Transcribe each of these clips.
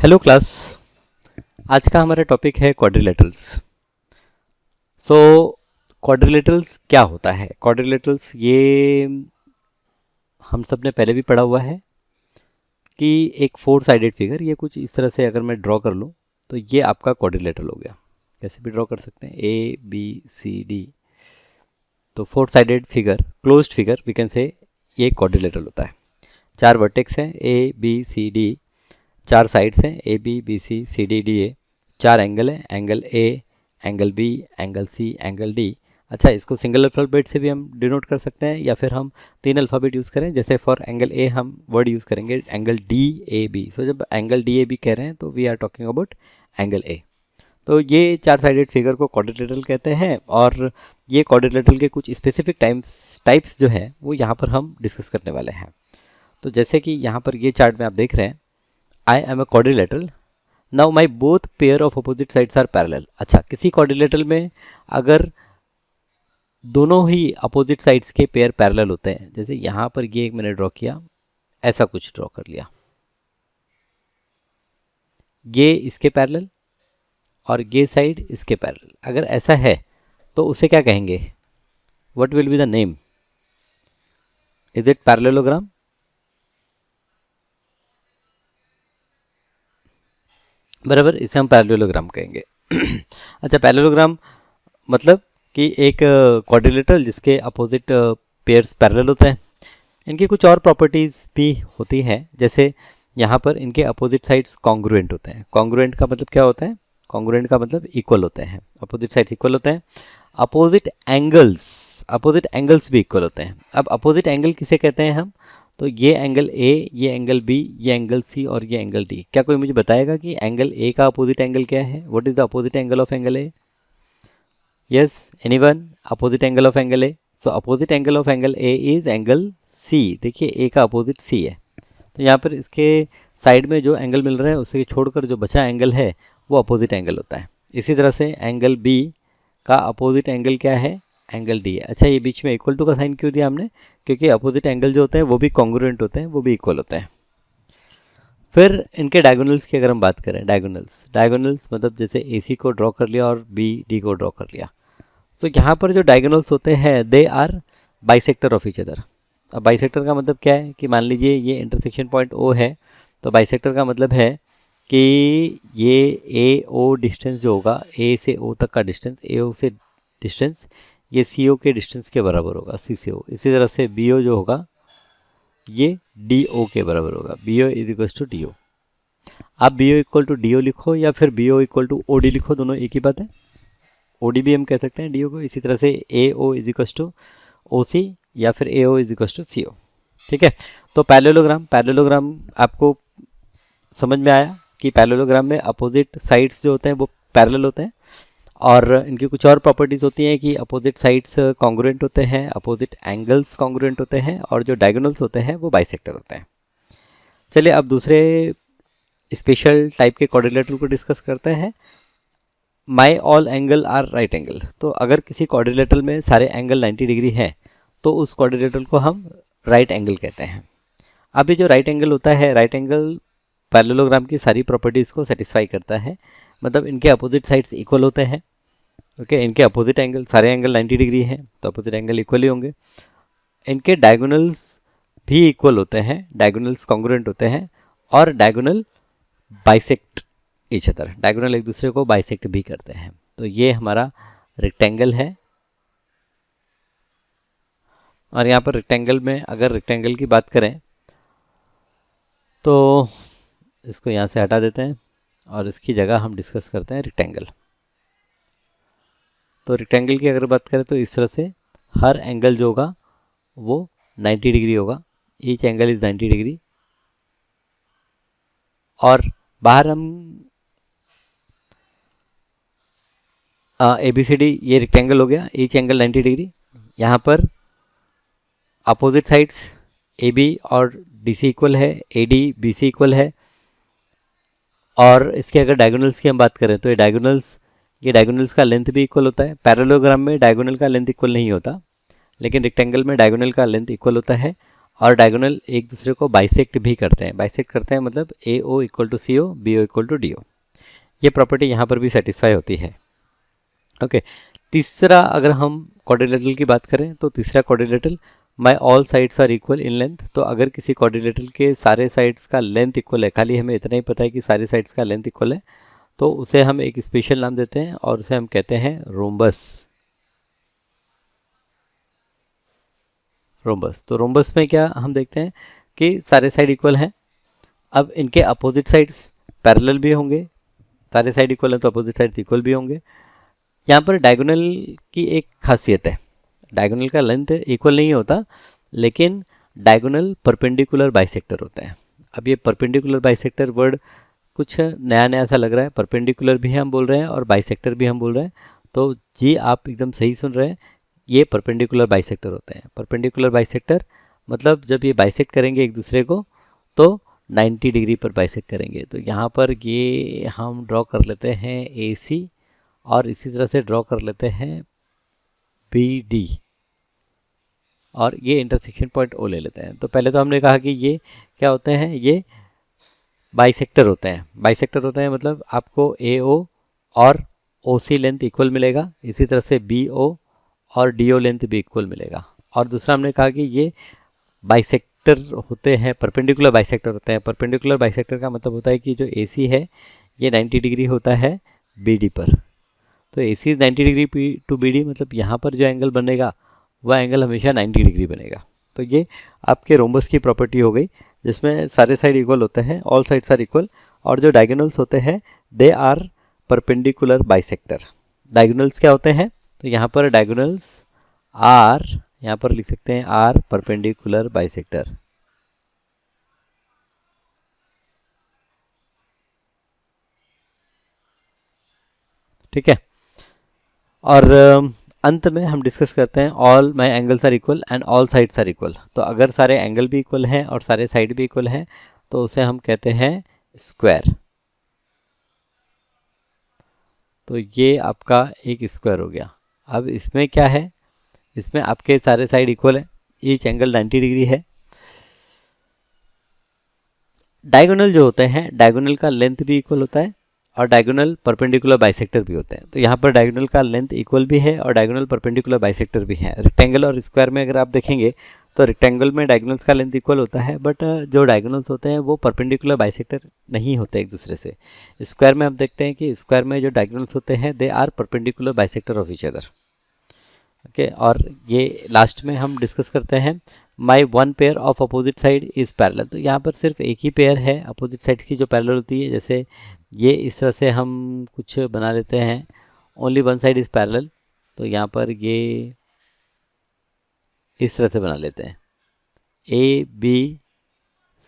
Hello class. आज का हमारा टॉपिक है क्वाड्रिलेटरल्स। सो क्वाड्रिलेटरल्स क्या होता है? क्वाड्रिलेटरल्स ये हम सब ने पहले भी पढ़ा हुआ है कि एक फोर साइडेड फिगर, ये कुछ इस तरह से अगर मैं ड्रॉ कर लूँ तो ये आपका क्वाड्रिलेटरल हो गया। कैसे भी ड्रॉ कर सकते हैं, ए बी सी डी। तो four sided figure, closed figure we can say, ये क्वाड्रिलेटरल होता है। चार वर्टेक्स हैं ए बी सी डी, चार साइड्स हैं A B B C C D D A, चार एंगल हैं, angle A, angle B, angle C, angle D. अच्छा, इसको सिंगल अल्फ़ाबेट से भी हम डिनोट कर सकते हैं या फिर हम तीन अल्फ़ाबेट यूज़ करें। जैसे फॉर एंगल ए हम वर्ड यूज़ करेंगे angle D A B. So जब एंगल डी ए बी कह रहे हैं तो we are talking about angle A. तो ये चार साइडेड फिगर को क्वाड्रिलेटरल कहते हैं और ये क्वाड्रिलेटरल के कुछ स्पेसिफिक टाइप्स जो है वो यहाँ पर हम डिस्कस करने वाले हैं। तो जैसे कि यहाँ पर ये चार्ट में आप देख रहे हैं, I am a quadrilateral. Now my both pair of opposite sides are parallel. अच्छा, किसी quadrilateral में अगर दोनों ही अपोजिट साइड्स के पेयर पैरेलल होते हैं, जैसे यहाँ पर ये एक मैंने ड्रॉ किया, ऐसा कुछ ड्रॉ कर लिया, ये इसके पैरेलल और ये साइड इसके पैरेलल, अगर ऐसा है तो उसे क्या कहेंगे? What will be the name? Is it parallelogram? बराबर, इसे हम पैरेललोग्राम कहेंगे। अच्छा, पैरेललोग्राम मतलब कि एक क्वाड्रिलेटरल जिसके अपोजिट पेयर्स पैरेलल होते हैं। इनकी कुछ और प्रॉपर्टीज़ भी होती हैं, जैसे यहाँ पर इनके अपोजिट साइड्स कॉन्ग्रुएंट होते हैं। कॉन्ग्रुएंट का मतलब क्या होता है? कॉन्ग्रुएंट का मतलब इक्वल होते हैं, अपोजिट साइड्स इक्वल होते हैं। अपोजिट एंगल्स भी इक्वल होते हैं। अब अपोजिट एंगल किसे कहते हैं हम? तो ये एंगल ए, ये एंगल बी, ये एंगल सी और ये एंगल डी। क्या कोई मुझे बताएगा कि एंगल ए का अपोजिट एंगल क्या है? What is the opposite angle of angle A? Yes, anyone? Opposite angle of angle A. So opposite angle of angle A is angle C. देखिए, ए का अपोजिट सी है, तो यहाँ पर इसके साइड में जो एंगल मिल रहे हैं उसे छोड़कर जो बचा एंगल है वो अपोजिट एंगल होता है। इसी तरह से एंगल बी का अपोजिट एंगल क्या है? एंगल डी है। अच्छा, ये बीच में इक्वल टू का साइन क्यों दिया हमने? क्योंकि अपोजिट एंगल जो होते हैं वो भी कॉन्ग्रुएंट होते हैं, वो भी इक्वल होते हैं। फिर इनके डायगोनल्स की अगर हम बात करें, डायगोनल्स मतलब जैसे ए सी को ड्रॉ कर लिया और बी डी को ड्रॉ कर लिया, तो यहाँ पर जो डायगोनल्स होते हैं they are bisector of each other. अब बाइसेक्टर का मतलब क्या है कि मान लीजिए ये इंटरसेक्शन पॉइंट ओ है, तो बाइसेक्टर का मतलब है कि ये ए ओ डिस्टेंस जो होगा, ए से ओ तक का डिस्टेंस, ए ओ से डिस्टेंस ये सी ओ के डिस्टेंस के बराबर होगा, सी से ओ। इसी तरह से बी ओ जो होगा ये डी ओ के बराबर होगा, B O is equal to D O. आप B O equal to D O लिखो या फिर B O equal to O D लिखो, दोनों एक ही बात है। ओ डी भी हम कह सकते हैं डी ओ को। इसी तरह से A O is equal to O C या फिर A O is equal to C O. ठीक है, तो पैरेललोग्राम आपको समझ में आया कि पैरेललोग्राम में अपोजिट साइड्स जो होते हैं वो पैरेलल होते हैं और इनकी कुछ और प्रॉपर्टीज़ होती हैं कि अपोजिट साइड्स कॉन्ग्रुएंट होते हैं, अपोजिट एंगल्स कॉन्ग्रुएंट होते हैं और जो डायगोनल्स होते हैं वो बाइसेक्टर होते हैं। चलिए अब दूसरे स्पेशल टाइप के क्वाड्रिलेटरल को डिस्कस करते हैं। My all angle are right angle. तो अगर किसी क्वाड्रिलेटरल में सारे एंगल 90 डिग्री हैं तो उस क्वाड्रिलेटरल को हम राइट एंगल कहते हैं। अब ये जो राइट एंगल होता है, राइट एंगल पैरेललोग्राम की सारी प्रॉपर्टीज़ को सेटिस्फाई करता है, मतलब इनके अपोजिट साइड्स इक्वल होते हैं। ओके, इनके अपोजिट एंगल, सारे एंगल 90 डिग्री हैं तो अपोजिट एंगल इक्वल ही होंगे। इनके डायगोनल्स भी इक्वल होते हैं, डायगोनल्स कॉन्ग्रुएंट होते हैं और diagonal bisect each other, diagonal एक दूसरे को बाइसेक्ट भी करते हैं। तो ये हमारा रेक्टेंगल है और यहाँ पर रेक्टेंगल में अगर रेक्टेंगल की बात करें तो इसको यहाँ से हटा देते हैं और इसकी जगह हम डिस्कस करते हैं रेक्टेंगल। तो रेक्टेंगल की अगर बात करें तो इस तरह से हर एंगल जो होगा वो 90 डिग्री होगा, ईच एंगल इज 90 डिग्री। और बाहर हम ए बी सी डी, ये रेक्टेंगल हो गया, ईच एंगल 90 डिग्री। यहाँ पर अपोजिट साइड्स ए बी और डी सी इक्वल है, A D B C equal है। और इसके अगर डायगोनल्स की हम बात करें तो ये डायगोनल्स का लेंथ भी इक्वल होता है। पैरेललोग्राम में डायगोनल का लेंथ इक्वल नहीं होता, लेकिन रेक्टेंगल में डायगोनल का लेंथ इक्वल होता है और डायगोनल एक दूसरे को बाइसेक्ट भी करते हैं। बाइसेक्ट करते हैं मतलब A O equal to C O, B O equal to D O. ये प्रॉपर्टी यहाँ पर भी सेटिस्फाई होती है। ओके, तीसरा अगर हम क्वाड्रिलेटरल की बात करें तो तीसरा quadrilateral my all sides are equal in length. तो अगर किसी क्वाड्रिलेटरल के सारे साइड्स का लेंथ इक्वल है, खाली हमें इतना ही पता है कि सारे साइड्स का लेंथ इक्वल है, तो उसे हम एक स्पेशल नाम देते हैं और उसे हम कहते हैं रोम्बस। रोम्बस, तो रोम्बस में क्या हम देखते हैं कि सारे साइड इक्वल हैं। अब इनके अपोजिट साइड्स पैरेलल भी होंगे, सारे साइड इक्वल है तो अपोजिट साइड्स इक्वल भी होंगे। यहाँ पर डायगोनल की एक खासियत है, डायगोनल का लेंथ इक्वल नहीं होता, लेकिन डायगोनल परपेंडिकुलर बाइसेक्टर होते हैं। अब ये परपेंडिकुलर बाइसेक्टर वर्ड कुछ नया नया सा लग रहा है, परपेंडिकुलर भी हम बोल रहे हैं और बाइसेक्टर भी हम बोल रहे हैं, तो जी आप एकदम सही सुन रहे हैं, ये परपेंडिकुलर बाइसेक्टर होते हैं। परपेंडिकुलर बाइसेक्टर मतलब जब ये बाइसेक्ट करेंगे एक दूसरे को तो 90 डिग्री पर बाइसेक्ट करेंगे। तो यहाँ पर ये हम ड्रॉ कर लेते हैं ए सी और इसी तरह से ड्रॉ कर लेते हैं बी डी और ये इंटरसेक्शन पॉइंट ओ ले लेते हैं। तो पहले तो हमने कहा कि ये क्या होते हैं, ये बाइसेक्टर होते हैं। बाइसेक्टर होते हैं मतलब आपको ए ओ और ओ सी लेंथ इक्वल मिलेगा, इसी तरह से बी ओ और डी ओ लेंथ भी इक्वल मिलेगा। और दूसरा हमने कहा कि ये बाइसेक्टर होते हैं, परपेंडिकुलर बाइसेक्टर होते हैं। परपेंडिकुलर बाइसेक्टर का मतलब होता है कि जो ए सी है ये 90 डिग्री होता है बी डी पर। तो ए सी 90 डिग्री टू बी डी मतलब यहाँ पर जो एंगल बनेगा वह एंगल हमेशा 90 डिग्री बनेगा। तो ये आपके रोम्बस की प्रॉपर्टी हो गई, जिसमें सारे साइड इक्वल होते हैं, ऑल साइड्स आर इक्वल, और जो डायगोनल्स होते हैं they are perpendicular bisector. Diagonals क्या होते हैं, तो यहाँ पर डायगोनल्स आर, यहाँ पर लिख सकते हैं आर परपेंडिकुलर बाइसेक्टर। ठीक है, और अंत में हम डिस्कस करते हैं all my angles are equal and all sides are equal. तो अगर सारे एंगल भी इक्वल हैं और सारे साइड भी इक्वल हैं तो उसे हम कहते हैं स्क्वायर। तो ये आपका एक स्क्वायर हो गया। अब इसमें क्या है, इसमें आपके सारे साइड इक्वल है, ईच एंगल 90 डिग्री है। डायगोनल जो होते हैं, डायगोनल का लेंथ भी इक्वल होता है और डायगोनल परपेंडिकुलर बाइसेक्टर भी होते हैं। तो यहाँ पर डायगोनल का लेंथ इक्वल भी है और डायगोनल परपेंडिकुलर बाइसेक्टर भी है। रेक्टेंगल और स्क्वायर में अगर आप देखेंगे तो रेक्टेंगल में डायगोनल्स का लेंथ इक्वल होता है, बट जो डायगोनल्स होते हैं वो परपेंडिकुलर बाइसेक्टर नहीं होते एक दूसरे से। स्क्वायर में आप देखते हैं कि स्क्वायर में जो डायगोनल्स होते हैं they are perpendicular bisector of each other. Okay, और ये लास्ट में हम डिस्कस करते हैं my one pair of opposite side is parallel. तो यहाँ पर सिर्फ एक ही पेयर है अपोजिट साइड की जो पैरेलल होती है। जैसे ये इस तरह से हम कुछ बना लेते हैं, only one side is parallel. तो यहाँ पर ये इस तरह से बना लेते हैं ए बी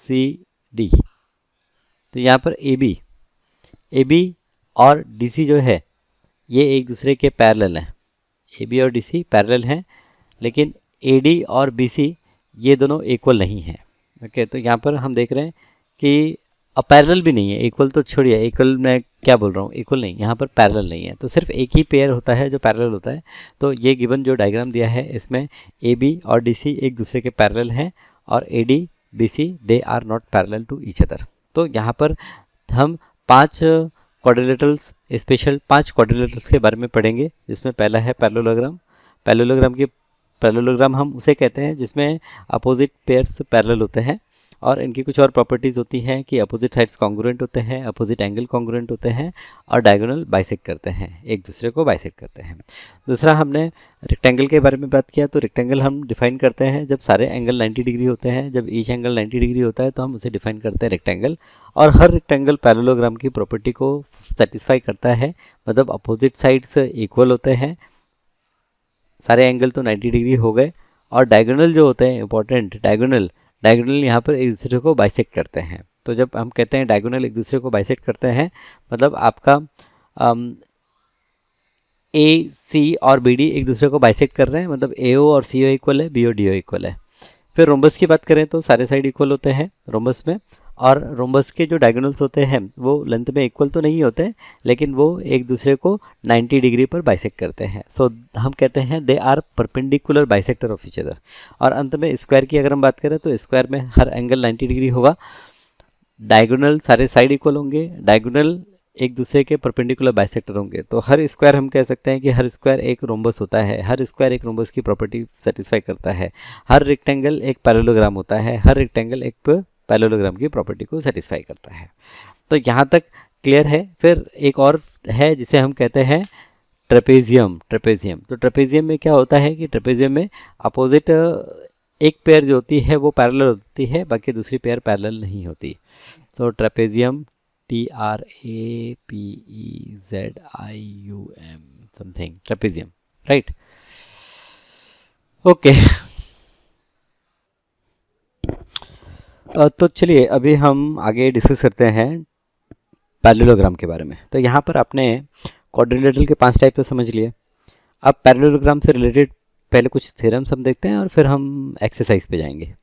सी डी। तो यहाँ पर ए बी और डी सी जो है ये एक दूसरे के पैरेलल हैं। ए बी और डी सी पैरेलल हैं, लेकिन ए डी और बी सी ये दोनों इक्वल नहीं हैं। ओके, तो यहाँ पर हम देख रहे हैं कि पैरेलल भी नहीं है, इक्वल तो छोड़िए, इक्वल मैं क्या बोल रहा हूँ, इक्वल नहीं, यहाँ पर पैरेलल नहीं है। तो सिर्फ एक ही पेयर होता है जो पैरेलल होता है। तो ये गिवन जो डायग्राम दिया है इसमें ए बी और डी सी एक दूसरे के पैरेलल हैं और A D B C they are not parallel to each other. तो यहाँ पर हम 5 क्वाड्रिलेटरल्स, स्पेशल 5 क्वाड्रिलेटरल्स के बारे में पढ़ेंगे, जिसमें पहला है पैरेललोग्राम। पैरेललोग्राम हम उसे कहते हैं जिसमें अपोजिट पेयर्स पैरेलल होते हैं और इनकी कुछ और प्रॉपर्टीज़ होती हैं कि अपोजिट साइड्स कॉन्ग्रुएंट होते हैं, अपोजिट एंगल कॉन्ग्रुएंट होते हैं और डायगोनल बाइसेक्ट करते हैं, एक दूसरे को बाइसेक्ट करते हैं। दूसरा हमने रेक्टेंगल के बारे में बात किया। तो रेक्टेंगल हम डिफाइन करते हैं जब सारे एंगल 90 डिग्री होते हैं, जब ईच एंगल 90 डिग्री होता है तो हम उसे डिफाइन करते हैं रेक्टेंगल। और हर रेक्टेंगल पैरेललोग्राम की प्रॉपर्टी को सेटिस्फाई करता है, मतलब अपोजिट साइड्स इक्वल होते हैं, सारे एंगल तो 90 डिग्री हो गए, और डायगोनल जो होते हैं इंपॉर्टेंट, डायगोनल यहाँ पर एक दूसरे को बाइसेक्ट करते हैं। तो जब हम कहते हैं डायगोनल एक दूसरे को बाइसेक्ट करते हैं, मतलब आपका ए सी और बी डी एक दूसरे को बाइसेक्ट कर रहे हैं, मतलब ए ओ और सी ओ इक्वल है, B O D O equal है। फिर रोम्बस की बात करें तो सारे साइड इक्वल होते हैं रोम्बस में, और रोम्बस के जो डायगोनल्स होते हैं वो लेंथ में इक्वल तो नहीं होते, लेकिन वो एक दूसरे को 90 डिग्री पर बाइसेक्ट करते हैं। सो हम कहते हैं they are perpendicular bisector of each other. और अंत में स्क्वायर की अगर हम बात करें तो स्क्वायर में हर एंगल 90 डिग्री होगा, डायगोनल सारे साइड इक्वल होंगे, डायगोनल एक दूसरे के परपेंडिकुलर बाइसेक्टर होंगे। तो हर स्क्वायर हम कह सकते हैं कि हर स्क्वायर एक रोम्बस होता है, हर स्क्वायर एक रोम्बस की प्रॉपर्टी सेटिस्फाई करता है, हर रेक्टेंगल एक पैरेललोग्राम होता है, हर रेक्टेंगल एक पैरेललोग्राम की प्रॉपर्टी को सेटिस्फाई करता है। तो यहाँ तक क्लियर है। फिर एक और है जिसे हम कहते हैं ट्रेपेजियम। ट्रेपेजियम, तो ट्रेपेजियम में क्या होता है कि ट्रेपेजियम में अपोजिट एक पेयर जो होती है वो पैरेलल होती है, बाकी दूसरी पेयर पैरेलल नहीं होती। तो trapezium TRAPEZIUM something, trapezium, right. Okay, तो चलिए अभी हम आगे डिस्कस करते हैं पैरेललोग्राम के बारे में। तो यहाँ पर आपने क्वाड्रिलेटरल के 5 टाइप तो समझ लिए। अब पैरेललोग्राम से रिलेटेड पहले कुछ थ्योरम्स हम देखते हैं और फिर हम एक्सरसाइज पे जाएंगे।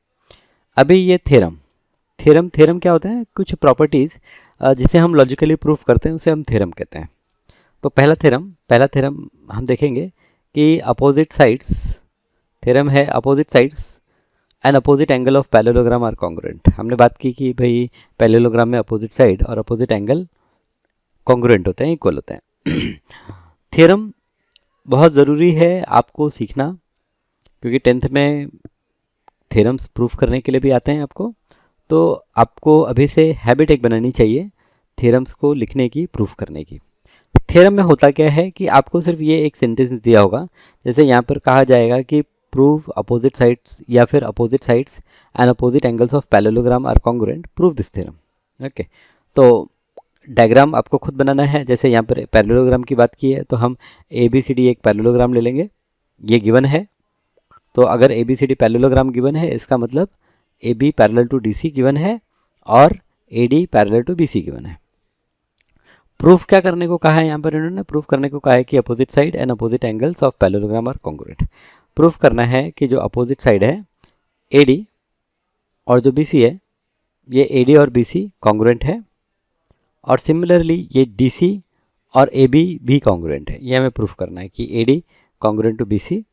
अभी ये थ्योरम क्या होता है? कुछ प्रॉपर्टीज़ जिसे हम लॉजिकली प्रूफ करते हैं उसे हम थ्योरम कहते हैं। तो पहला थ्योरम हम देखेंगे कि अपोजिट साइड्स, थ्योरम है opposite sides and opposite angle of parallelogram are congruent. हमने बात की कि भाई पैरेललोग्राम में अपोजिट साइड और अपोजिट एंगल कॉन्ग्रुएंट होते हैं, इक्वल होते हैं। थ्योरम बहुत ज़रूरी है आपको सीखना, क्योंकि 10th में थ्योरम्स प्रूफ करने के लिए भी आते हैं आपको। तो आपको अभी से हैबिट एक बनानी चाहिए थ्योरम्स को लिखने की, प्रूफ करने की। थ्योरम में होता क्या है कि आपको सिर्फ ये एक सेंटेंस दिया होगा, जैसे यहाँ पर कहा जाएगा कि प्रूव अपोजिट साइड्स या फिर opposite sides and opposite angles of parallelogram are congruent, prove this theorem. Okay, तो डायग्राम आपको खुद बनाना है। जैसे यहाँ पर पैरेललोग्राम की बात की है तो हम ABCD एक पैरेललोग्राम ले लेंगे, ये गिवन है। तो अगर ABCD पैरेललोग्राम गिवन है, इसका मतलब AB parallel to DC given है और AD parallel to BC given है। प्रूफ क्या करने को कहा है यहाँ पर इन्होंने? प्रूफ करने को कहा है कि opposite side and opposite angles of parallelogram are congruent. Proof करना है कि जो अपोजिट साइड है AD और जो BC है, ये AD और BC कॉन्ग्रुएंट है, और सिमिलरली ये DC और AB भी कॉन्ग्रुएंट है। ये हमें प्रूफ करना है कि AD congruent to BC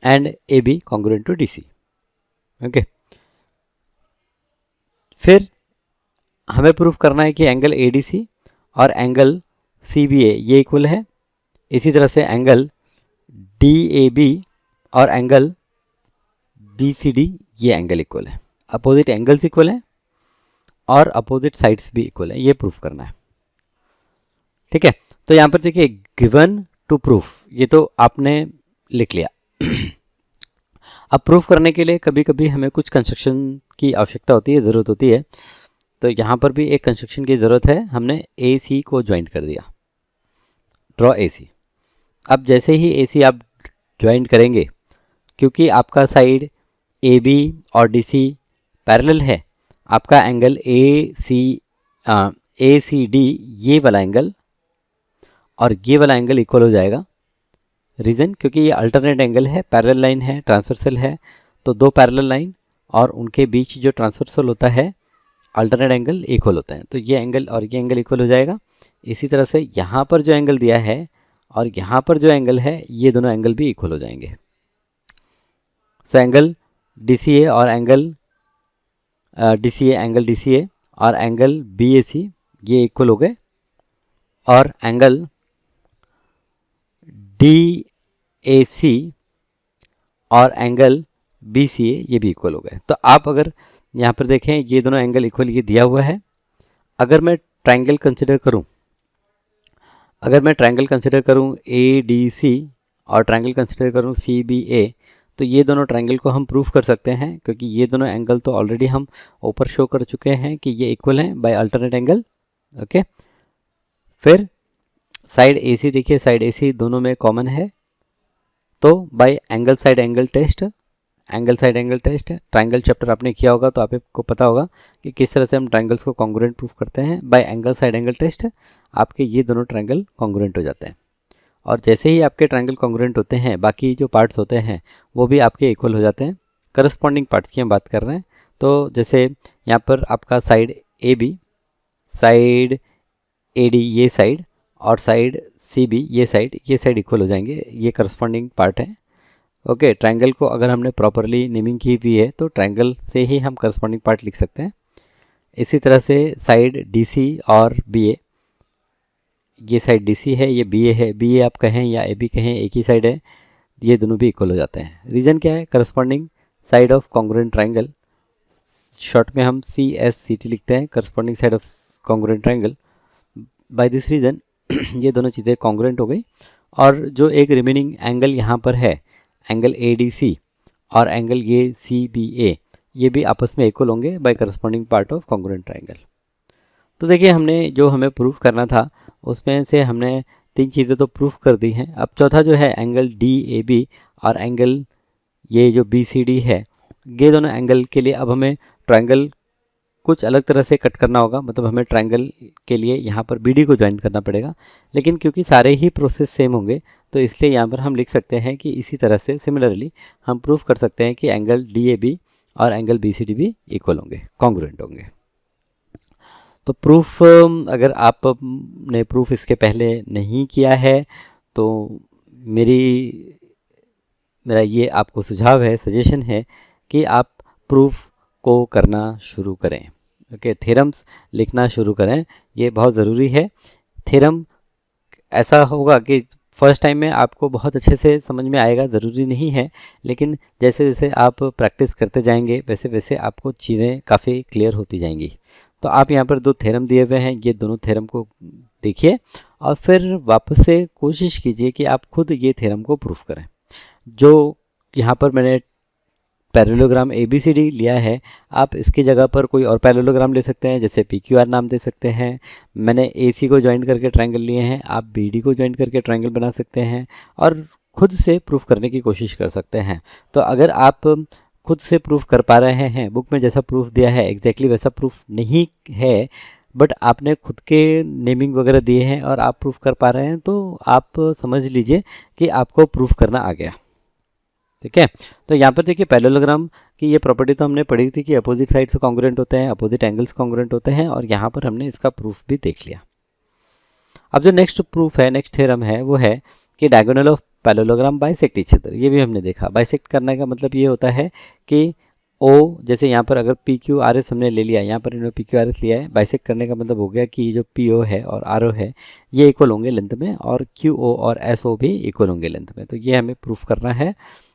and AB congruent to DC। Okay, फिर हमें प्रूफ करना है कि एंगल ADC और एंगल CBA ये इक्वल है। इसी तरह से एंगल DAB और एंगल BCD ये एंगल इक्वल है। अपोजिट एंगल्स इक्वल है और अपोजिट साइड्स भी इक्वल है, ये प्रूफ करना है। ठीक है, तो यहाँ पर देखिए गिवन टू प्रूफ, ये तो आपने लिख लिया। अब प्रूफ करने के लिए कभी कभी हमें कुछ कंस्ट्रक्शन की आवश्यकता होती है, ज़रूरत होती है। तो यहाँ पर भी एक कंस्ट्रक्शन की ज़रूरत है। हमने AC को ज्वाइंट कर दिया, ड्रॉ AC। अब जैसे ही AC आप ज्वाइंट करेंगे, क्योंकि आपका साइड AB और DC पैरेलल है, आपका एंगल ACD ये वाला एंगल और ये वाला एंगल इक्वल हो जाएगा। रीज़न, क्योंकि ये अल्टरनेट एंगल है, पैरेलल लाइन है, ट्रांसवर्सल है। तो दो पैरेलल लाइन और उनके बीच जो ट्रांसवर्सल होता है अल्टरनेट एंगल इक्वल होता है। तो ये एंगल और ये एंगल इक्वल हो जाएगा। इसी तरह से यहाँ पर जो एंगल दिया है और यहाँ पर जो एंगल है, ये दोनों एंगल भी इक्वल हो जाएंगे। सो एंगल DCA और एंगल DCA, एंगल DCA और एंगल BAC ये इक्वल हो गए, और एंगल DAC और एंगल BCA ये भी इक्वल हो गए। तो आप अगर यहाँ पर देखें, ये दोनों एंगल इक्वल ये दिया हुआ है। अगर मैं ट्रायंगल कंसिडर करूँ, ADC और ट्रायंगल कंसिडर करूँ CBA, तो ये दोनों ट्रायंगल को हम प्रूफ कर सकते हैं, क्योंकि ये दोनों एंगल तो ऑलरेडी हम ऊपर शो कर चुके हैं कि ये इक्वल हैं बाय अल्टरनेट एंगल। ओके, फिर साइड AC देखिए, साइड AC दोनों में कॉमन है, तो by angle side angle test, triangle chapter आपने किया होगा तो आपको पता होगा कि किस तरह से हम ट्रायंगल्स को कॉन्ग्रुएंट प्रूफ करते हैं। By angle side angle test आपके ये दोनों ट्रायंगल कॉन्ग्रुएंट हो जाते हैं, और जैसे ही आपके ट्रायंगल कॉन्ग्रुएंट होते हैं, बाकी जो पार्ट्स होते हैं वो भी आपके इक्वल हो जाते हैं। करस्पॉन्डिंग पार्ट्स की हम बात कर रहे हैं, तो जैसे यहाँ पर आपका side A B, side A D ये साइड और साइड सी बी ये साइड इक्वल हो जाएंगे, ये करस्पॉन्डिंग पार्ट है। ओके, ट्रायंगल को अगर हमने प्रॉपरली नेमिंग की हुई है तो ट्रायंगल से ही हम करस्पॉन्डिंग पार्ट लिख सकते हैं। इसी तरह से साइड डी सी और बी ए, ये साइड डी सी है, ये बी ए है, बी ए आप कहें या ए बी कहें एक ही साइड है, ये दोनों भी इक्वल हो जाते हैं। रीज़न क्या है? Corresponding side of congruent triangle, short में हम सी एस सी टी लिखते हैं, corresponding side of congruent triangle. By this reason ये दोनों चीज़ें कॉन्ग्रुएंट हो गई, और जो एक रिमेनिंग एंगल यहाँ पर है, एंगल ए डी सी और एंगल ये सी बी ए, ये भी आपस में इक्वल होंगे by corresponding part of congruent triangle. तो देखिए, हमने जो हमें प्रूफ करना था उसमें से हमने 3 चीज़ें तो प्रूफ कर दी हैं। अब चौथा जो है एंगल डी ए बी और एंगल ये जो बी सी डी है, ये दोनों एंगल के लिए अब हमें ट्रायंगल कुछ अलग तरह से कट करना होगा। मतलब हमें ट्रायंगल के लिए यहाँ पर बी डी को ज्वाइन करना पड़ेगा, लेकिन क्योंकि सारे ही प्रोसेस सेम होंगे तो इसलिए यहाँ पर हम लिख सकते हैं कि इसी तरह से सिमिलरली हम प्रूफ कर सकते हैं कि एंगल डी ए बी और एंगल बी सी डी भी इक्वल होंगे, कॉन्ग्रुएंट होंगे। तो प्रूफ अगर आपने प्रूफ इसके पहले नहीं किया है तो मेरा ये आपको सुझाव है, सजेशन है कि आप प्रूफ को करना शुरू करें। ओके, थ्योरम्स लिखना शुरू करें, ये बहुत ज़रूरी है। थ्योरम ऐसा होगा कि फर्स्ट टाइम में आपको बहुत अच्छे से समझ में आएगा, ज़रूरी नहीं है, लेकिन जैसे जैसे आप प्रैक्टिस करते जाएंगे वैसे वैसे आपको चीज़ें काफ़ी क्लियर होती जाएंगी। तो आप यहाँ पर 2 थ्योरम दिए हुए हैं, ये दोनों थ्योरम को देखिए और फिर वापस से कोशिश कीजिए कि आप खुद ये थ्योरम को प्रूफ करें। जो यहाँ पर मैंने parallelogram A B C D लिया है, आप इसकी जगह पर कोई और पैरेललोग्राम ले सकते हैं, जैसे पी क्यू आर नाम दे सकते हैं। मैंने ए सी को ज्वाइन करके ट्रायंगल लिए हैं, आप बी डी को ज्वाइन करके ट्रायंगल बना सकते हैं और खुद से प्रूफ करने की कोशिश कर सकते हैं। तो अगर आप खुद से प्रूफ कर पा रहे हैं, बुक में जैसा प्रूफ दिया है एग्जैक्टली वैसा प्रूफ नहीं है, बट आपने खुद के नेमिंग वगैरह दिए हैं और आप प्रूफ कर पा रहे हैं, तो आप समझ लीजिए कि आपको प्रूफ करना आ गया। ठीक है, तो यहाँ पर देखिए पैरेललोग्राम की ये प्रॉपर्टी तो हमने पढ़ी थी कि अपोजिट साइड से कॉन्ग्रुएंट होते हैं, अपोजिट एंगल्स कॉन्ग्रुएंट होते हैं, और यहाँ पर हमने इसका प्रूफ भी देख लिया। अब जो नेक्स्ट प्रूफ है, नेक्स्ट थ्योरम है, वो है कि diagonal of parallelogram bisect each other. ये भी हमने देखा। बाइसेक्ट करने का मतलब ये होता है कि ओ, जैसे यहाँ पर अगर पी क्यू आर एस हमने ले लिया, यहाँ पर इन्होंने पी क्यू आर एस लिया है, बाइसेक्ट करने का मतलब हो गया कि जो पी ओ है और आर ओ है ये इक्वल होंगे लेंथ में, और क्यू ओ और एस ओ भी इक्वल होंगे लेंथ में। तो ये हमें प्रूफ करना है।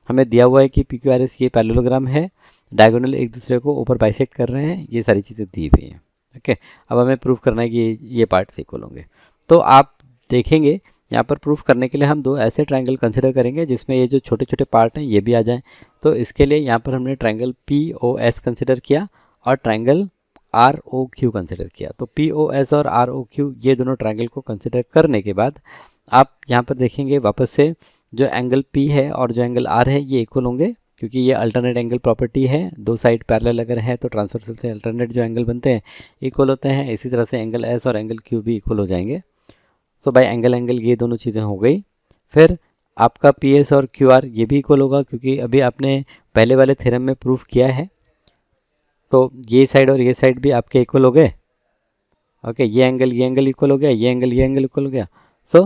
हमें दिया हुआ है कि पी क्यू आर एस ये पैरेललोग्राम है, डायगोनल एक दूसरे को ऊपर बाइसेक्ट कर रहे हैं, ये सारी चीज़ें दी हुई हैं। ओके, अब हमें प्रूफ करना है कि ये पार्ट से इक्वल होंगे। तो आप देखेंगे यहाँ पर प्रूफ करने के लिए हम 2 ऐसे ट्रायंगल कंसिडर करेंगे जिसमें ये जो छोटे छोटे पार्ट हैं ये भी आ जाएं। तो इसके लिए यहाँ पर हमने triangle P O S consider किया और triangle R O Q consider किया। तो पी ओ एस और आर ओ क्यू ये दोनों ट्रायंगल को कंसिडर करने के बाद आप यहाँ पर देखेंगे वापस से जो एंगल पी है और जो एंगल आर है ये इक्वल होंगे, क्योंकि ये अल्टरनेट एंगल प्रॉपर्टी है। 2 साइड पैरेलल अगर है तो ट्रांसवर्सल से अल्टरनेट जो एंगल बनते हैं इक्वल होते हैं। इसी तरह से एंगल एस और एंगल क्यू भी इक्वल हो जाएंगे। तो बाय एंगल ये दोनों चीज़ें हो गई। फिर आपका पी एस और क्यू आर ये भी इक्वल होगा, क्योंकि अभी आपने पहले वाले थ्योरम में प्रूफ किया है। तो ये साइड और ये साइड भी आपके इक्वल हो गए। ओके, ये एंगल इक्वल हो गया, ये एंगल इक्वल हो गया। सो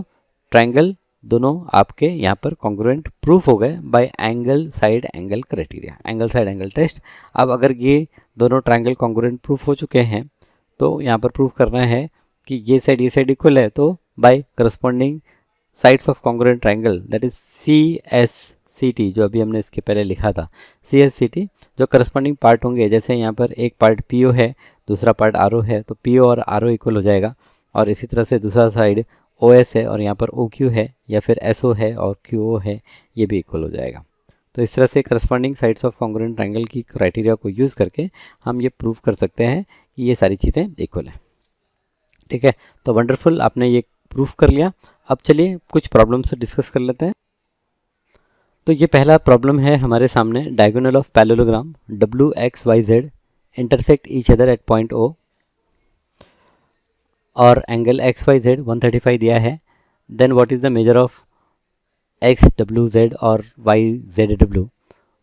ट्रायंगल दोनों आपके यहाँ पर कॉन्ग्रुएंट प्रूफ हो गए by angle side angle criteria, angle side angle test. अब अगर ये दोनों ट्रायंगल कॉन्ग्रुएंट प्रूफ हो चुके हैं तो यहाँ पर प्रूफ करना है कि ये साइड इक्वल है। तो by corresponding sides of congruent triangle, that is C S C T, जो अभी हमने इसके पहले लिखा था सी एस सी टी, जो करस्पॉन्डिंग पार्ट होंगे, जैसे यहाँ पर एक पार्ट पी ओ है, दूसरा पार्ट आर ओ है, तो पी ओ और आर ओ इक्वल हो जाएगा। और इसी तरह से दूसरा साइड ओ एस है और यहाँ पर ओ क्यू है, या फिर एस ओ है और क्यू ओ है, ये भी इक्वल हो जाएगा। तो इस तरह से corresponding sides of congruent triangle की क्राइटेरिया को यूज़ करके हम ये प्रूव कर सकते हैं कि ये सारी चीज़ें इक्वल हैं। ठीक है, तो वंडरफुल, आपने ये प्रूफ कर लिया। अब चलिए कुछ प्रॉब्लम से डिस्कस कर लेते हैं। तो ये पहला प्रॉब्लम है हमारे सामने, diagonal of parallelogram W X Y Z intersect each other at point O, और एंगल एक्स वाई जेड 135 दिया है। Then what is the measure of X W Z और वाई जेड डब्ल्यू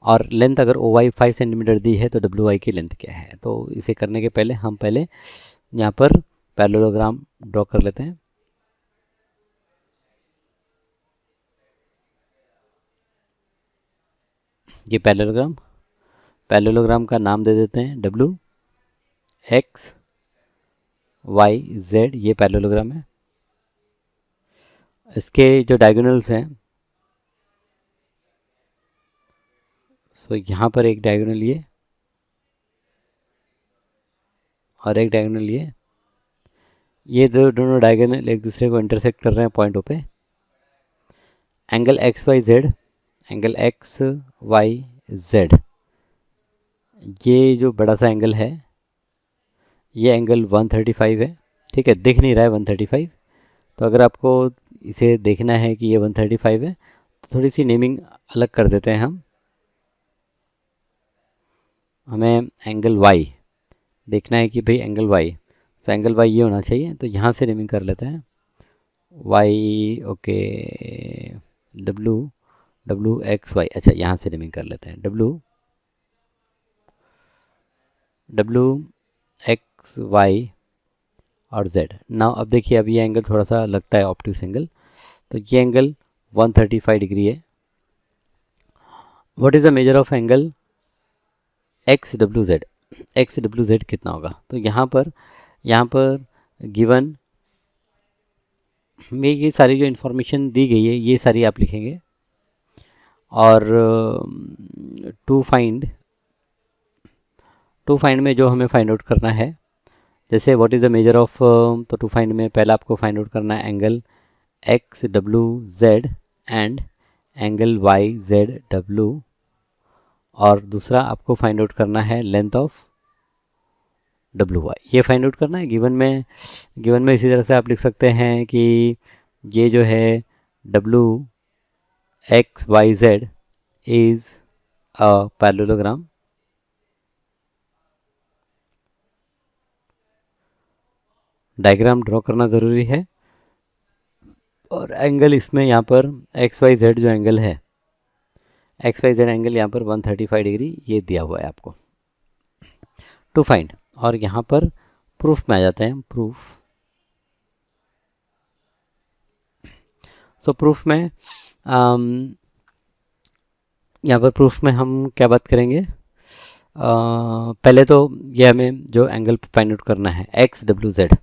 और लेंथ अगर O Y 5 centimetre दी है तो W Y की length क्या है। तो इसे करने के पहले हम पहले यहाँ पर पैरेललोग्राम ड्रॉ कर लेते हैं। ये पैरेललोग्राम का नाम दे देते हैं डब्ल्यू एक्स वाई जेड, ये पैरेललोग्राम है। इसके जो डायगोनल्स हैं, सो यहाँ पर एक डायगोनल ये और एक डायगोनल ये दोनों डायगोनल एक दूसरे को इंटरसेक्ट कर रहे हैं पॉइंटों पे। Angle X Y Z, angle X Y Z, ये जो बड़ा सा एंगल है ये एंगल 135 है। ठीक है, दिख नहीं रहा है 135, तो अगर आपको इसे देखना है कि ये 135 है तो थोड़ी सी नेमिंग अलग कर देते हैं हम। हमें एंगल वाई देखना है कि भाई एंगल वाई, तो एंगल वाई ये होना चाहिए, तो यहाँ से नेमिंग कर लेते हैं Y. Okay, W X Y, अच्छा यहाँ से नेमिंग कर लेते हैं डब्लू एक्स वाई और जेड। नाउ अब देखिए, अब ये एंगल थोड़ा सा लगता है ऑब्ट्यूस एंगल, तो ये एंगल 135 डिग्री है। What is the measure of angle X W Z? X W Z कितना होगा? तो यहाँ पर गिवन में ये सारी जो इन्फॉर्मेशन दी गई है ये सारी आप लिखेंगे। और टू फाइंड में जो हमें फाइंड आउट करना है, जैसे what is the measure of, तो टू फाइंड में पहला आपको फाइंड आउट करना है angle X W Z and angle Y Z W, और दूसरा आपको फाइंड आउट करना है लेंथ ऑफ डब्ल्यू वाई। ये फाइंड आउट करना है गिवन में इसी तरह से आप लिख सकते हैं कि ये जो है W X Y Z is a parallelogram. Diagram draw करना ज़रूरी है, और एंगल इसमें यहाँ पर एक्स वाई जेड जो एंगल है, एक्स वाई जेड एंगल यहाँ पर 135 डिग्री ये दिया हुआ है आपको टू फाइंड। और यहाँ पर प्रूफ में आ जाते हैं, प्रूफ। सो प्रूफ में यहाँ पर प्रूफ में हम क्या बात करेंगे, पहले तो ये हमें जो एंगल फाइंड आउट करना है एक्स डब्ल्यू जेड,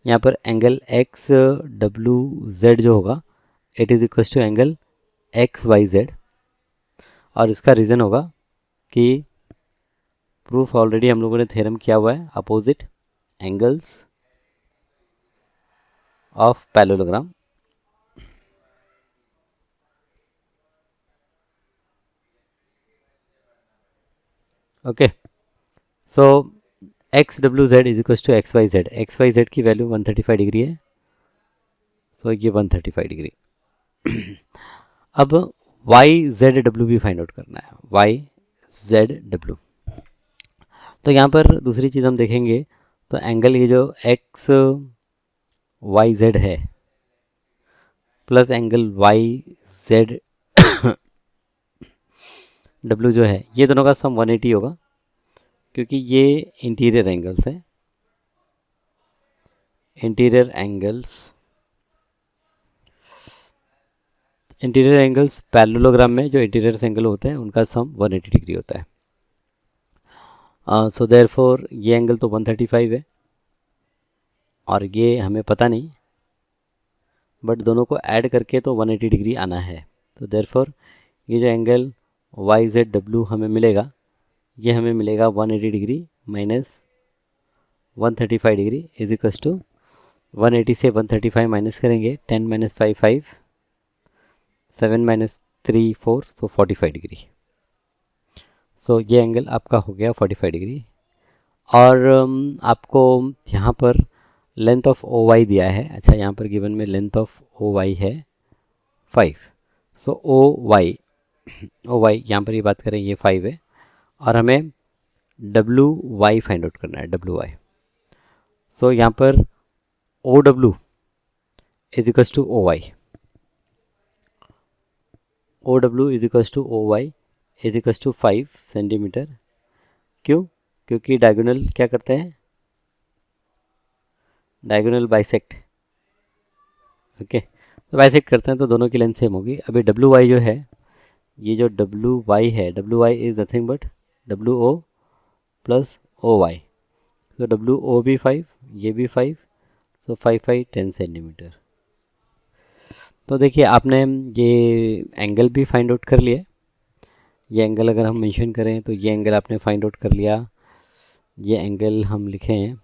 यहाँ पर एंगल एक्स डब्ल्यू जेड जो होगा it is equal to angle X Y Z, और इसका रीज़न होगा कि प्रूफ ऑलरेडी हम लोगों ने थ्योरम किया हुआ है, opposite angles of parallelogram. Okay, so X W Z is equal to X Y Z की वैल्यू 135 डिग्री है, तो ये 135 डिग्री। अब वाई जेड डब्ल्यू भी फाइंड आउट करना है, वाई जेड डब्ल्यू। तो यहाँ पर दूसरी चीज़ हम देखेंगे, तो एंगल ये जो एक्स वाई जेड है plus angle Y Z W जो है, ये दोनों का सम 180 होगा, क्योंकि ये इंटीरियर एंगल्स है। इंटीरियर एंगल्स पैरेललोग्राम में जो इंटीरियर एंगल होते हैं उनका सम 180 डिग्री होता है। सो देयरफॉर ये एंगल तो 135 है और ये हमें पता नहीं, बट दोनों को ऐड करके तो 180 डिग्री आना है। तो देयरफॉर ये जो एंगल वाई जेड डब्ल्यू हमें मिलेगा, ये हमें मिलेगा 180 degree minus 135 degree is equal to 180 से 135 माइनस करेंगे, 10 minus 5 5, 7 minus 3 4, so 45 degree. So ये एंगल आपका हो गया 45 डिग्री। और आपको यहाँ पर लेंथ ऑफ ओ वाई दिया है। अच्छा, यहाँ पर गिवन में लेंथ ऑफ ओ वाई है 5। सो ओ वाई यहाँ पर ये बात करें ये 5 है, और हमें डब्ल्यू वाई फाइंड आउट करना है, डब्ल्यू वाई। सो यहाँ पर O W is equals to O Y, O W is equals to O Y is equals to 5 centimetre. क्यों? क्योंकि डायगोनल क्या करते हैं, डायगोनल बाइसेक्ट। ओके, तो बाइसेक्ट करते हैं तो दोनों की लेंथ सेम होगी। अभी डब्ल्यू वाई जो है, ये जो डब्ल्यू वाई है, W Y is nothing but W O plus O Y. तो डब्ल्यू ओ भी 5, ये भी 5, तो 5 10 सेंटीमीटर। तो देखिए आपने ये एंगल भी फाइंड आउट कर लिया। ये एंगल अगर हम मेंशन करें तो ये एंगल आपने फाइंड आउट कर लिया। ये एंगल हम लिखें,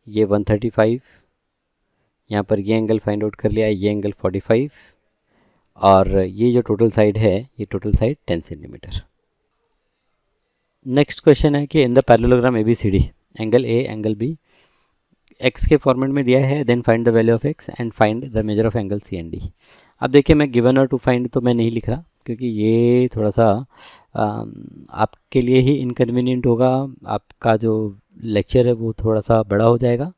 ये 135, यहाँ पर ये एंगल फाइंड आउट कर लिया, ये एंगल 45, और ये जो टोटल साइड है, ये total side 10 centimetre. Next question है कि in the parallelogram A B C D, angle A angle B X के फॉर्मेट में दिया है, then find the value of X and find the measure of angle C and D. अब देखिए मैं given और टू फाइंड तो मैं नहीं लिख रहा, क्योंकि ये थोड़ा सा आपके लिए ही इनकन्वीनियंट होगा। आपका जो लेक्चर है वो थोड़ा सा बड़ा हो जाएगा।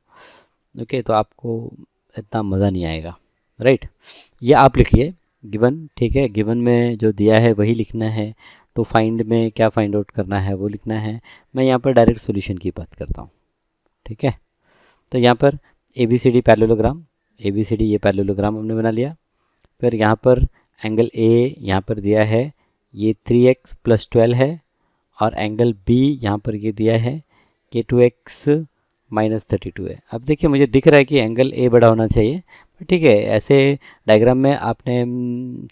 ओके, तो आपको इतना मज़ा नहीं आएगा, राइट। ये आप लिखिए गिवन, ठीक है। गिवन में जो दिया है वही लिखना है, तो फाइंड में क्या फाइंड आउट करना है वो लिखना है। मैं यहाँ पर डायरेक्ट सॉल्यूशन की बात करता हूँ, ठीक है। तो यहाँ पर A B C D parallelogram, A B C D ये पैरेललोग्राम हमने बना लिया। फिर यहाँ पर एंगल ए यहाँ पर दिया है, ये 3x + 12 है, और एंगल बी यहाँ पर ये दिया है कि 2x - 32 है। अब देखिए मुझे दिख रहा है कि एंगल ए बड़ा होना चाहिए, ठीक है। ऐसे डायग्राम में आपने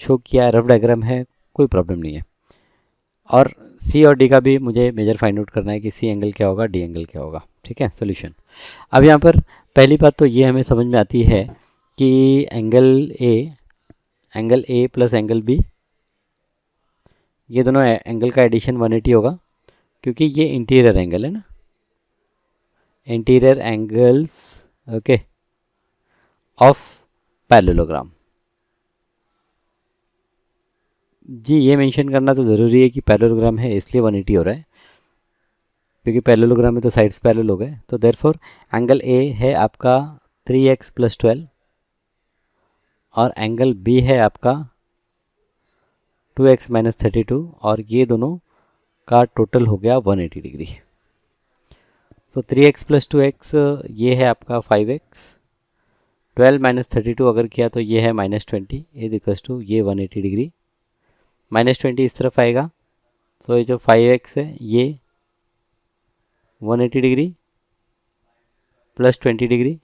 शो किया, रफ डायग्राम है, कोई प्रॉब्लम नहीं है। और सी और डी का भी मुझे मेजर फाइंड आउट करना है कि सी एंगल क्या होगा, डी एंगल क्या होगा, ठीक है। सॉल्यूशन, अब यहाँ पर पहली बात तो ये हमें समझ में आती है कि angle A plus angle B, ये दोनों एंगल का एडिशन 180 होगा, क्योंकि ये इंटीरियर एंगल है ना, interior angles, okay, of parallelogram. जी ये मेंशन करना तो ज़रूरी है कि पैरेललोग्राम है इसलिए 180 हो रहा है, क्योंकि पैरेललोग्राम में तो साइड्स पैरेलल हो गए। तो देयरफॉर एंगल ए है आपका 3x + 12, और एंगल बी है आपका 2x - 32, और ये दोनों का टोटल हो गया 180 डिग्री। तो 3x + 2x ये है आपका 5x, 12 - 32 अगर किया तो ये है -20 इज इक्वल्स टू ये 180 डिग्री। -20 इस तरफ आएगा, तो ये जो 5x है ये 180 degree plus 20 degree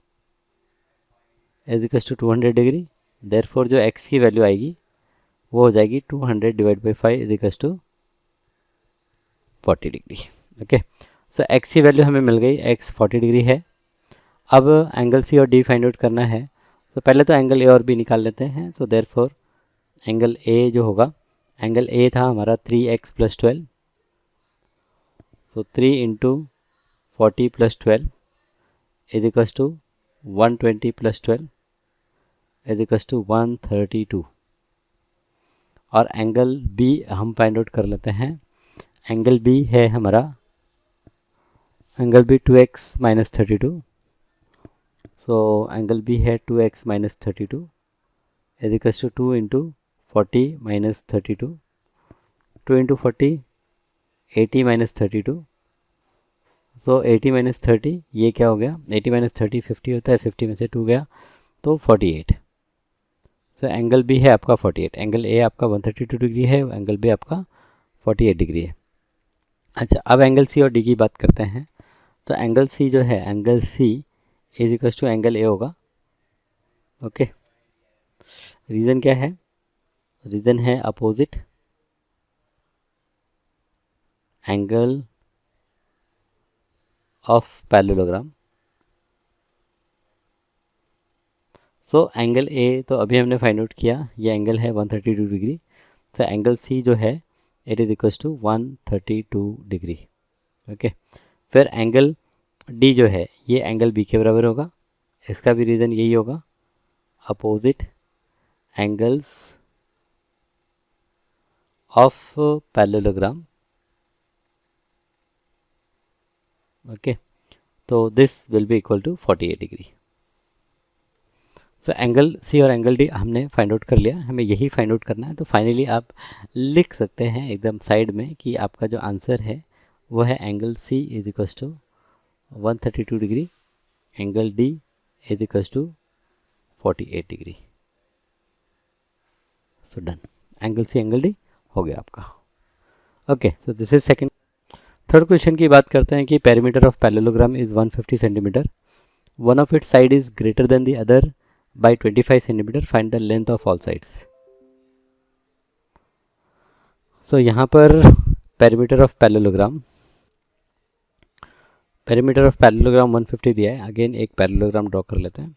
is equals to 200 degree. Therefore जो x की वैल्यू आएगी वो हो जाएगी 200 / 5 इज इक्वल्स टू 40 डिग्री। ओके, सो x की वैल्यू हमें मिल गई, x 40 डिग्री है। अब एंगल सी और डी फाइंड आउट करना है, तो पहले तो एंगल ए और बी निकाल लेते हैं। तो देयरफॉर एंगल ए जो होगा, एंगल ए था हमारा 3x + 12, तो 3 × 40 + 12 is equals to 120 + 12 is equals to 132। और एंगल बी हम फाइंड आउट कर लेते हैं। एंगल बी है हमारा, angle B 2x - 32, so angle B है 2x - 32 इज इक्वल्स टू 2 × 40 - 32, 2 × 40 80 - 32, सो 80 - 30 ये क्या हो गया, 80 - 30 50 होता है, 50 में से 2 गया तो 48। तो एंगल बी है आपका 48, एंगल ए आपका 132 डिग्री है, एंगल बी आपका 48 डिग्री है। अच्छा, अब एंगल सी और डी की बात करते हैं। तो एंगल सी जो है, angle C is equal to angle A होगा। ओके, रीज़न क्या है, रीज़न है opposite angle of parallelogram. So angle A तो अभी हमने फाइंड आउट किया, ये एंगल है 132 डिग्री। तो एंगल सी जो है it is equals to 132 degree. Okay, फिर एंगल डी जो है ये एंगल बी के बराबर होगा, इसका भी रीज़न यही होगा, opposite angles of parallelogram. Okay, तो this will be equal to 48 degree. So angle C और एंगल डी हमने फाइंड आउट कर लिया, हमें यही फाइंड आउट करना है। तो फाइनली आप लिख सकते हैं एकदम साइड में कि आपका जो आंसर है वो है angle C is equals to 132 degree, angle D is equals to 48 degree. So done, angle C angle D हो गया आपका। Okay, so this is second. Third question की बात करते हैं कि perimeter of parallelogram is 150 centimetre, one of its side is greater than the other by 25 centimeter, find the length of all sides। so यहाँ पर perimeter of parallelogram 150 दिया है। Again एक पैरेललोग्राम ड्रॉ कर लेते हैं।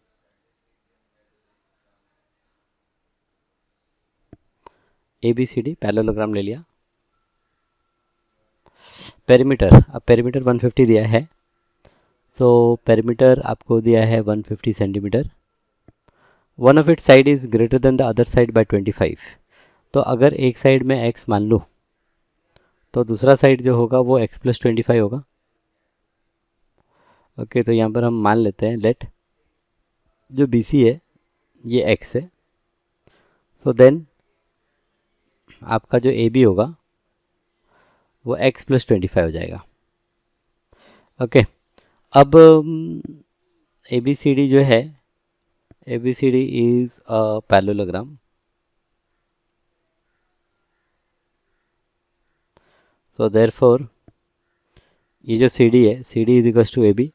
ABCD पैरेललोग्राम ले लिया। पेरीमीटर, अब पेरीमीटर 150 दिया है, सो पेरीमीटर आपको दिया है 150 centimetre. One of its side is greater than the other side by 25। तो अगर एक साइड में x मान लूँ तो दूसरा साइड जो होगा वो x प्लस 25 होगा। ओके, तो यहाँ पर हम मान लेते हैं लेट जो BC है ये x है। सो देन आपका जो AB होगा वो x प्लस 25 हो जाएगा। ओके, अब ABCD जो है, ABCD is a parallelogram। So therefore ये जो CD है, CD is equals to AB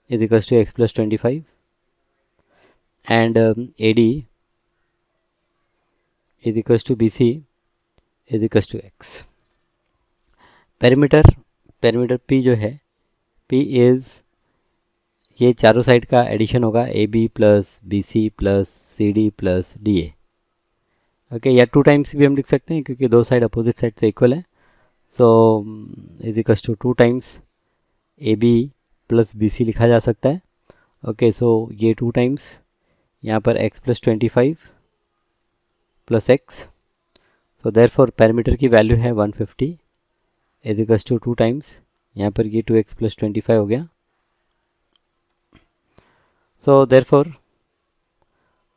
is equals to x plus 25 and AD is equals to BC is equals to x। Perimeter P जो है, P is ये चारों side का addition होगा, AB plus BC plus CD plus DA। Okay, या 2 times भी हम लिख सकते हैं क्योंकि दो साइड अपोजिट साइड से इक्वल है। So is equals to 2 times AB plus BC लिखा जा सकता है। ओके, सो ये 2 टाइम्स यहाँ पर x plus 25 plus x। So therefore parameter की वैल्यू है 150 इज इक्वल्स टू 2 टाइम्स यहाँ पर ये 2x प्लस 25 हो गया। So therefore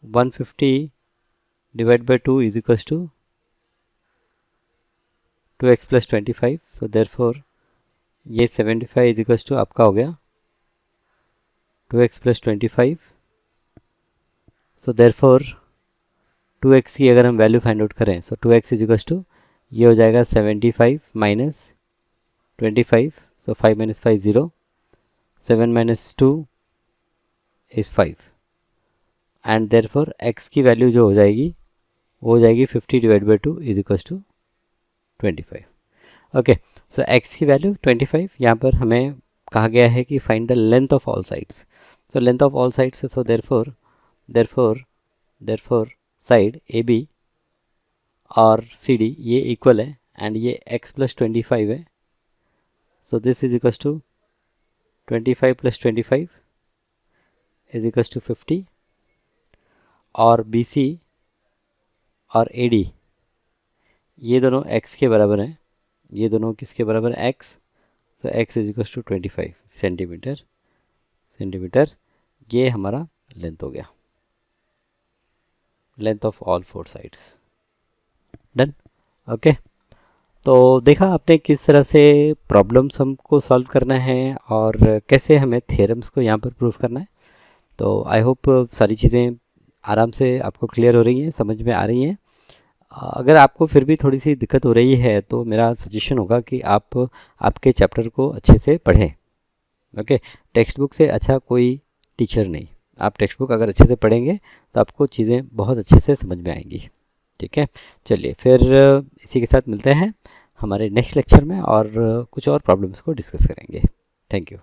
150 divided by 2 is equals to 2x plus 25। So therefore ये 75 is equals to आपका हो गया 2x plus 25। So therefore 2x की अगर हम वैल्यू फाइंड आउट करें, so 2x is equals to ये हो जाएगा 75 minus 25। So 5 minus 5 0, 7 minus 2 is 5 and therefore x की वैल्यू जो हो जाएगी वो हो जाएगी 50 divide by 2 is equals to 25। Okay, so x की वैल्यू 25, यहाँ पर हमें कहा गया है कि find the length of all sides. So length of all sides, so therefore side AB और CD ये इक्वल है एंड ये x प्लस 25 है। So this is equals to 25 plus 25 is equals to 50 और BC और AD ये दोनों x के बराबर हैं। ये दोनों किसके बराबर है? x। सो x is equals to 25 centimetre. ये हमारा लेंथ हो गया, length of all 4 sides. Done. Okay, तो देखा आपने किस तरह से प्रॉब्लम्स हमको सॉल्व करना है और कैसे हमें थ्योरम्स को यहाँ पर प्रूव करना है। तो आई होप सारी चीज़ें आराम से आपको क्लियर हो रही हैं, समझ में आ रही हैं। अगर आपको फिर भी थोड़ी सी दिक्कत हो रही है तो मेरा सजेशन होगा कि आप आपके चैप्टर को अच्छे से पढ़ें। ओके, टेक्स्ट बुक से अच्छा कोई टीचर नहीं। आप टेक्स्ट बुक अगर अच्छे से पढ़ेंगे तो आपको चीज़ें बहुत अच्छे से समझ में आएंगी। ठीक है, चलिए फिर इसी के साथ मिलते हैं हमारे नेक्स्ट लेक्चर में और कुछ और प्रॉब्लम्स को डिस्कस करेंगे। Thank you.